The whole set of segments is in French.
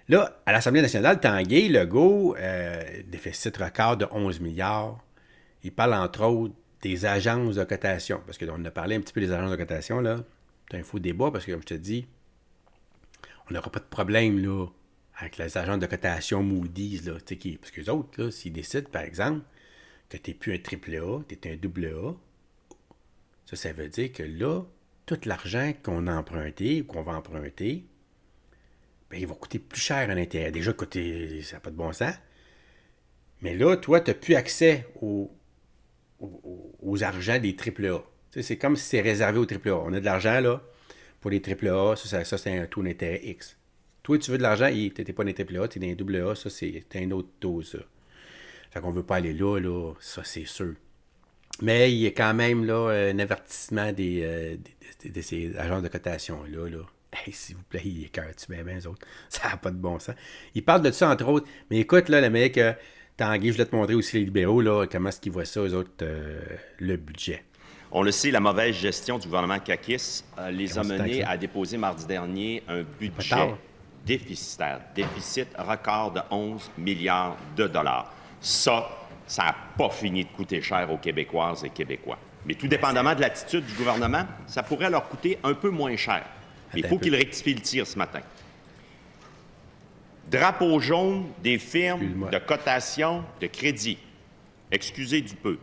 Là, à l'Assemblée nationale, Tanguay, Legault, déficit record de 11 milliards. Il parle entre autres des agences de cotation. Parce qu'on a parlé un petit peu des agences de cotation, là. C'est un faux débat parce que, comme je te dis, on n'aura pas de problème, là, avec les agences de cotation Moody's, là. Parce que les autres, là, s'ils décident, par exemple, que tu n'es plus un triple A, tu es un double A, ça veut dire que là, tout l'argent qu'on a emprunté ou qu'on va emprunter, ben, il va coûter plus cher en intérêt. Déjà, ça n'a pas de bon sens. Mais là, toi, tu n'as plus accès aux argents des AAA. C'est comme si c'est réservé aux AAA. On a de l'argent, là, pour les AAA. Ça c'est un taux d'intérêt X. Toi, tu veux de l'argent, tu n'es pas dans les AAA, tu es dans les AA, ça, c'est un autre taux, ça. Fait qu'on ne veut pas aller là, ça, c'est sûr. Mais il y a quand même, là, un avertissement de ces agences de cotation-là, là. Hey, s'il vous plaît, il écœure-tu bien, les autres? Ça n'a pas de bon sens. Il parle de ça, entre autres. Mais écoute, là, le mec, Tanguy, je voulais te montrer aussi les libéraux, là, comment est-ce qu'ils voient ça, eux autres, le budget. On le sait, la mauvaise gestion du gouvernement Kakis les a Comment menés ça? à déposer mardi dernier un budget tard. déficitaire, déficit record de 11 milliards de dollars. Ça n'a pas fini de coûter cher aux Québécoises et Québécois. Mais tout dépendamment de l'attitude du gouvernement, ça pourrait leur coûter un peu moins cher. Mais il faut qu'ils rectifient le tir ce matin. Drapeau jaune des firmes de cotation de crédit. Excusez du peu.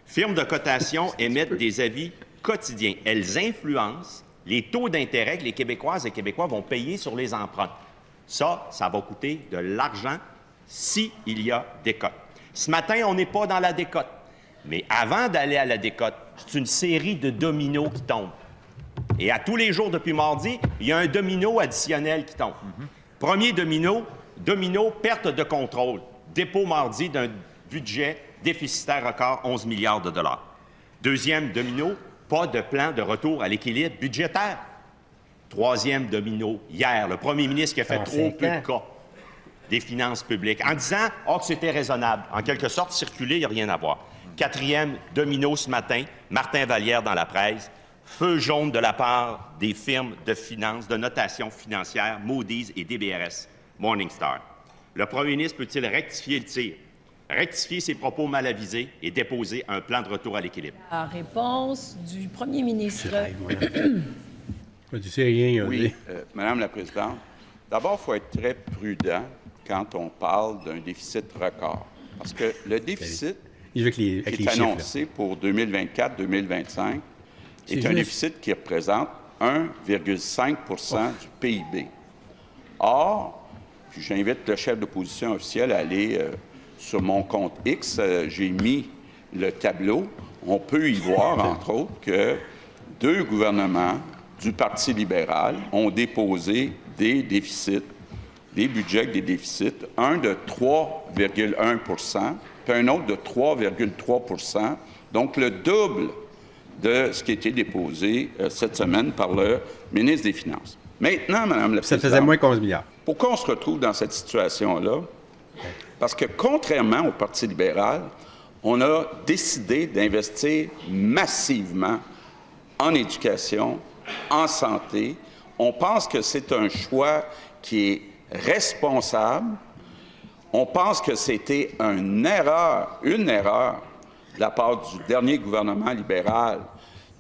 Firmes de cotation émettent des avis quotidiens. Elles influencent les taux d'intérêt que les Québécoises et Québécois vont payer sur les emprunts. Ça va coûter de l'argent s'il y a décote. Ce matin, on n'est pas dans la décote. Mais avant d'aller à la décote, c'est une série de dominos qui tombent. Et à tous les jours depuis mardi, il y a un domino additionnel qui tombe. Premier domino, perte de contrôle. Dépôt mardi d'un budget déficitaire record, 11 milliards de dollars. Deuxième domino, pas de plan de retour à l'équilibre budgétaire. Troisième domino, hier, le premier ministre qui a fait trop peu de cas des finances publiques en disant que c'était raisonnable. En quelque sorte, circuler, il n'y a rien à voir. Quatrième domino ce matin, Martin Vallière dans la presse, feu jaune de la part des firmes de finances, de notation financière, Moody's et DBRS, Morningstar. Le premier ministre peut-il rectifier le tir, rectifier ses propos mal avisés et déposer un plan de retour à l'équilibre? La réponse du premier ministre. Tu sais rien, oui, Madame la Présidente. D'abord, il faut être très prudent quand on parle d'un déficit record. Parce que le déficit qui est annoncé pour 2024-2025 est un déficit qui représente 1,5 du PIB. Or, puis j'invite le chef d'opposition officiel à aller sur mon compte X. J'ai mis le tableau. On peut y voir, entre autres, que 2 gouvernements du Parti libéral ont déposé des déficits, des budgets avec des déficits, un de 3,1 puis un autre de 3,3 donc le double de ce qui a été déposé cette semaine par le ministre des Finances. Maintenant, Mme la Présidente, ça faisait moins 11 milliards. Pourquoi on se retrouve dans cette situation-là? Parce que, contrairement au Parti libéral, on a décidé d'investir massivement en éducation, en santé. On pense que c'est un choix qui est responsable. On pense que c'était une erreur de la part du dernier gouvernement libéral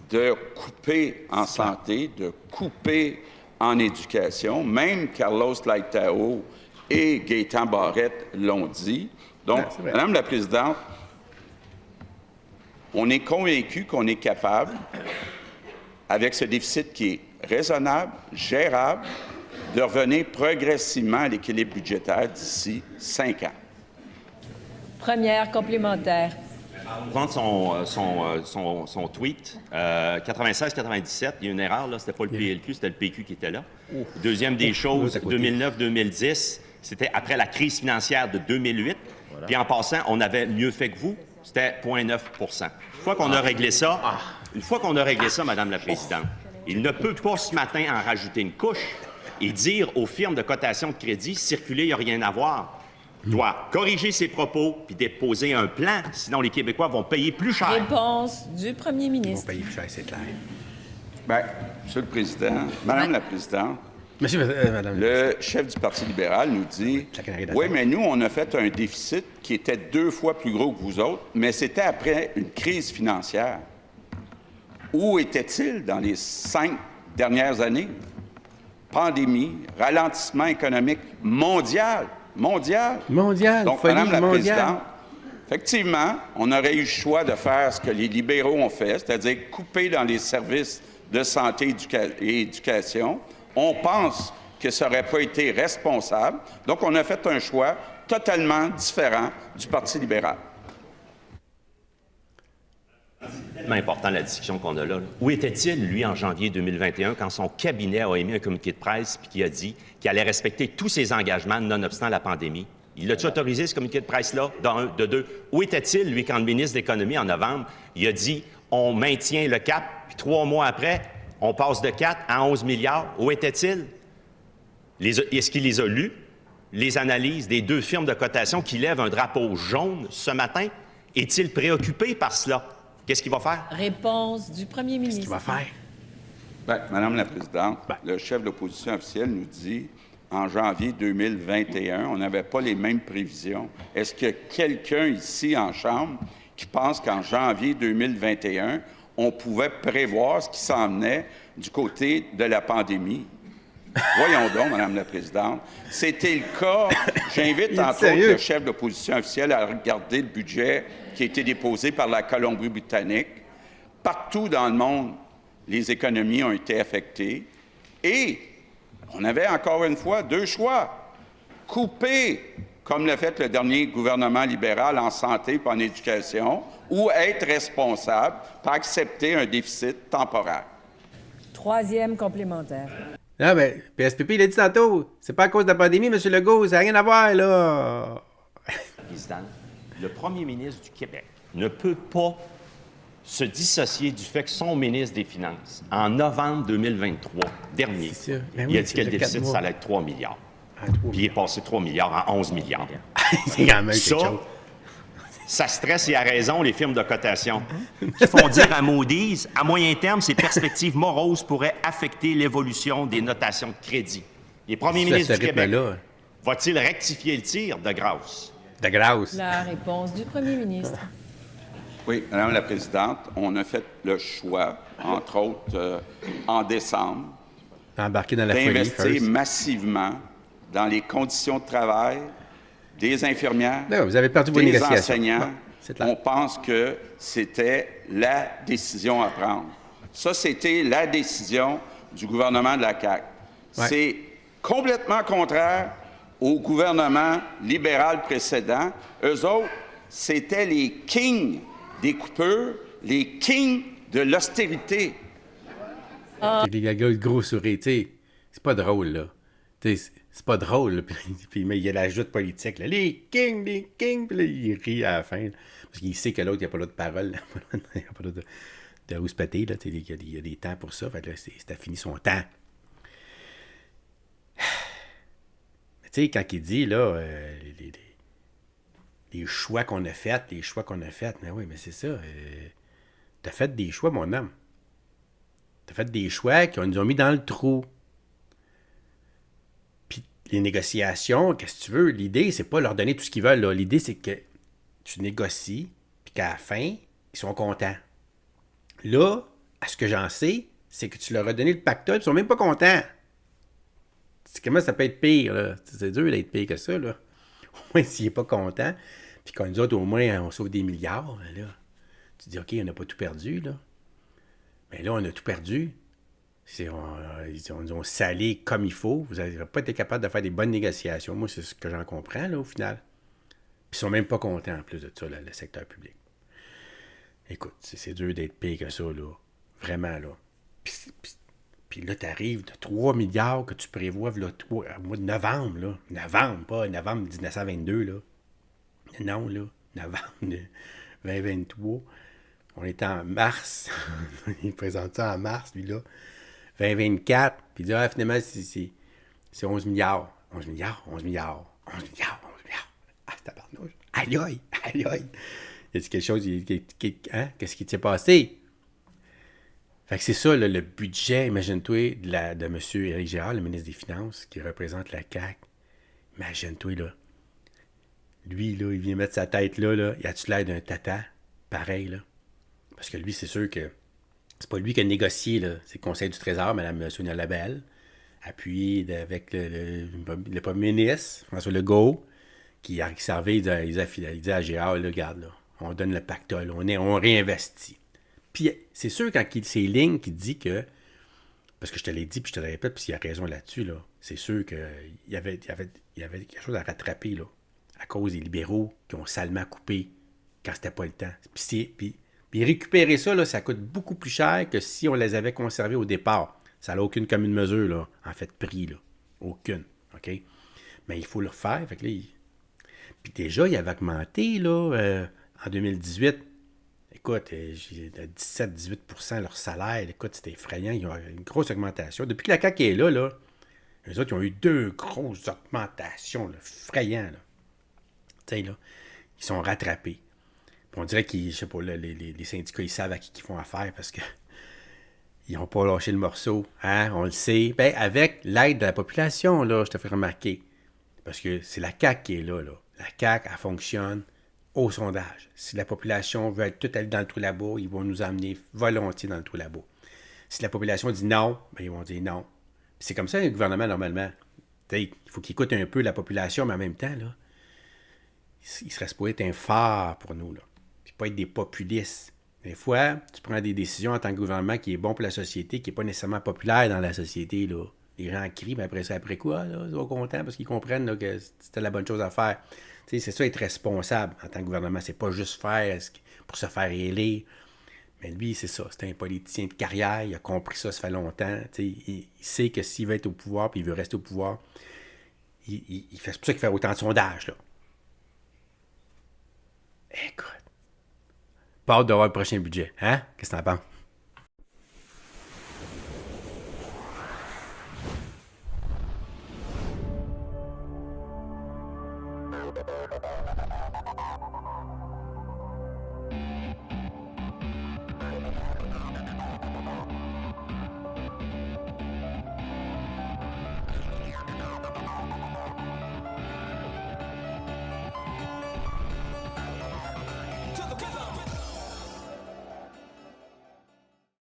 de couper en santé, de couper en éducation. Même Carlos Laitao et Gaétan Barrette l'ont dit. Donc, Madame la Présidente, on est convaincu qu'on est capable, avec ce déficit qui est raisonnable, gérable, de revenir progressivement à l'équilibre budgétaire d'ici 5 ans. Première complémentaire. Prendre son tweet, 96-97, il y a une erreur, là, c'était pas le PLQ, c'était le PQ qui était là. Deuxième des choses, 2009-2010, c'était après la crise financière de 2008. Voilà. Puis en passant, on avait mieux fait que vous, c'était 0,9 Une fois qu'on a réglé ça, Madame la Présidente, il ne peut pas ce matin en rajouter une couche et dire aux firmes de cotation de crédit, circuler, il n'y a rien à voir. Doit corriger ses propos puis déposer un plan, sinon les Québécois vont payer plus cher. Réponse du premier ministre. Ils vont payer plus cher, c'est clair. Bien, Monsieur le Président, Madame la Présidente, Madame. Le chef du Parti libéral nous dit « Oui, mais nous, on a fait un déficit qui était 2 fois plus gros que vous autres, mais c'était après une crise financière. » Où était-il dans les 5 dernières années? Pandémie, ralentissement économique mondial. Donc, Madame la Présidente, effectivement, on aurait eu le choix de faire ce que les libéraux ont fait, c'est-à-dire couper dans les services de santé et éducation. On pense que ça n'aurait pas été responsable. Donc, on a fait un choix totalement différent du Parti libéral. C'est tellement important la discussion qu'on a là. Où était-il, lui, en janvier 2021, quand son cabinet a émis un communiqué de presse et qui a dit qu'il allait respecter tous ses engagements, nonobstant la pandémie? Il l'a-tu autorisé, ce communiqué de presse-là, de 2? Où était-il, lui, quand le ministre de l'Économie, en novembre, il a dit « on maintient le cap », puis 3 mois après, on passe de 4 à 11 milliards. Où était-il? Est-ce qu'il les a lus, les analyses des 2 firmes de cotation qui lèvent un drapeau jaune ce matin? Est-il préoccupé par cela? Qu'est-ce qu'il va faire? Réponse du premier ministre. Qu'est-ce qu'il va faire? Bien, Madame la Présidente, le chef de l'opposition officielle nous dit en janvier 2021, on n'avait pas les mêmes prévisions. Est-ce qu'il y a quelqu'un ici en Chambre qui pense qu'en janvier 2021, on pouvait prévoir ce qui s'en venait du côté de la pandémie? Voyons donc, Madame la Présidente. C'était le cas. J'invite entre autres le chef de l'opposition officielle à regarder le budget qui a été déposé par la Colombie-Britannique. Partout dans le monde, les économies ont été affectées. Et on avait encore une fois 2 choix. Couper, comme l'a fait le dernier gouvernement libéral en santé et en éducation, ou être responsable par accepter un déficit temporaire. 3e complémentaire. Non, mais PSPP, il a dit tantôt, c'est pas à cause de la pandémie, M. Legault, ça n'a rien à voir, là. Président, le premier ministre du Québec ne peut pas se dissocier du fait que son ministre des Finances, en novembre 2023 dernier, il a dit que le déficit, ça allait être 3 milliards. Puis il est passé 3 milliards à 11 milliards. C'est quand même quelque chose. Ça stresse et à raison les firmes de cotation qui font dire à Moody's, à moyen terme, ces perspectives moroses pourraient affecter l'évolution des notations de crédit. Les premiers ministres du Québec, va-t-il rectifier le tir de grâce? De grâce. La réponse du premier ministre. Oui, Madame la Présidente, on a fait le choix, entre autres en décembre, d'investir massivement dans les conditions de travail des infirmières, non, vous avez perdu vos négociations. Enseignants. Bon, on pense que c'était la décision à prendre. Ça, c'était la décision du gouvernement de la CAQ. Ouais. C'est complètement contraire au gouvernement libéral précédent. Eux autres, c'était les kings des coupures, les kings de l'austérité. Les gars, le gros sourire, tu sais, c'est pas drôle, là. C'est pas drôle, là. Puis il y a la joute politique, là. Les kings, puis là, il rit à la fin, là, parce qu'il sait que l'autre, il n'y a pas l'autre parole, il n'y a pas l'autre de où se péter, là. Il y a des temps pour ça, fait que là, c'était fini son temps. Mais tu sais, quand il dit, là, les choix qu'on a faits, mais oui, mais c'est ça. T'as fait des choix, mon homme. T'as fait des choix qui nous ont mis dans le trou. Puis les négociations, qu'est-ce que tu veux? L'idée, c'est pas leur donner tout ce qu'ils veulent, là. L'idée, c'est que tu négocies, puis qu'à la fin, ils sont contents. Là, à ce que j'en sais, c'est que tu leur as donné le pactole, ils sont même pas contents. C'est comment ça peut être pire, là? C'est dur d'être pire que ça, là. Au moins, s'il n'est pas content, puis qu'on nous autres, au moins, on sauve des milliards, là. Tu dis, OK, on n'a pas tout perdu, là. Mais là, on a tout perdu. Ils ont salé comme il faut. Vous n'avez pas été capable de faire des bonnes négociations. Moi, c'est ce que j'en comprends, là, au final. Puis ils sont même pas contents, en plus de ça, là, le secteur public. Écoute, c'est dur d'être pire que ça, là. Vraiment, là. Puis là, tu arrives de 3 milliards que tu prévois là, au mois de novembre, là. Novembre, pas novembre 1922, là. Non, là. Novembre 2023. On est en mars. Il présente ça en mars, lui, là. 2024. Puis il dit, finalement, c'est 11 milliards. 11 milliards. Ah, c'est tabarnouche. Aïe. Y a-t-il quelque chose? Qu'est-ce qui s'est passé? Fait que c'est ça, là, le budget, imagine-toi, de M. Éric Girard, le ministre des Finances, qui représente la CAQ. Imagine-toi, là. Lui, là, il vient mettre sa tête là. Il a-tu l'air d'un tata? Pareil, là. Parce que lui, c'est sûr que c'est pas lui qui a négocié, là. C'est le Conseil du Trésor, Mme Sonia Labelle, appuyé avec le premier ministre, François Legault, qui servait, il dit à Girard, là, regarde, là, on donne le pactole, on réinvestit. Puis c'est sûr, quand ces lignes qui dit que, parce que je te l'ai dit, puis je te le répète, puis il y a raison là-dessus, là, c'est sûr qu'il y avait quelque chose à rattraper, là, à cause des libéraux qui ont salement coupé quand c'était pas le temps. Puis récupérer ça, là, ça coûte beaucoup plus cher que si on les avait conservés au départ. Ça n'a aucune commune mesure, là, en fait, prix, là. Aucune, OK? Mais il faut le refaire, fait que là, Puis déjà, il avait augmenté, là, en 2018, écoute, j'ai 17-18% leur salaire. Écoute, c'était effrayant. Ils ont une grosse augmentation. Depuis que la CAQ est là, eux autres, ils ont eu 2 grosses augmentations, là, effrayantes. Tu sais, là, ils sont rattrapés. Puis on dirait qu'ils, je sais pas, là, les syndicats, ils savent à qui ils font affaire parce que ils n'ont pas lâché le morceau. Hein? On le sait. Ben, avec l'aide de la population, là, je te fais remarquer. Parce que c'est la CAQ qui est là. La CAQ, elle fonctionne au sondage. Si la population veut être toute allée dans le trou là-bas, ils vont nous emmener volontiers dans le trou là-bas. Si la population dit non, ben ils vont dire non. Puis c'est comme ça, le gouvernement, normalement. Il faut qu'il écoute un peu la population, mais en même temps, là, il serait supposé être un phare pour nous. Là. Puis pas être des populistes. Des fois, tu prends des décisions en tant que gouvernement qui est bon pour la société, qui n'est pas nécessairement populaire dans la société. Là. Les gens crient, mais après ça, après quoi? Là, ils sont contents parce qu'ils comprennent là, que c'était la bonne chose à faire. T'sais, c'est ça, être responsable en tant que gouvernement. C'est pas juste faire pour se faire élire. Mais lui, c'est ça. C'est un politicien de carrière. Il a compris ça fait longtemps. Il sait que s'il veut être au pouvoir puis il veut rester au pouvoir, c'est pour ça qu'il fait autant de sondages. Là. Écoute. Pas hâte d'avoir le prochain budget. Hein? Qu'est-ce que t'en penses?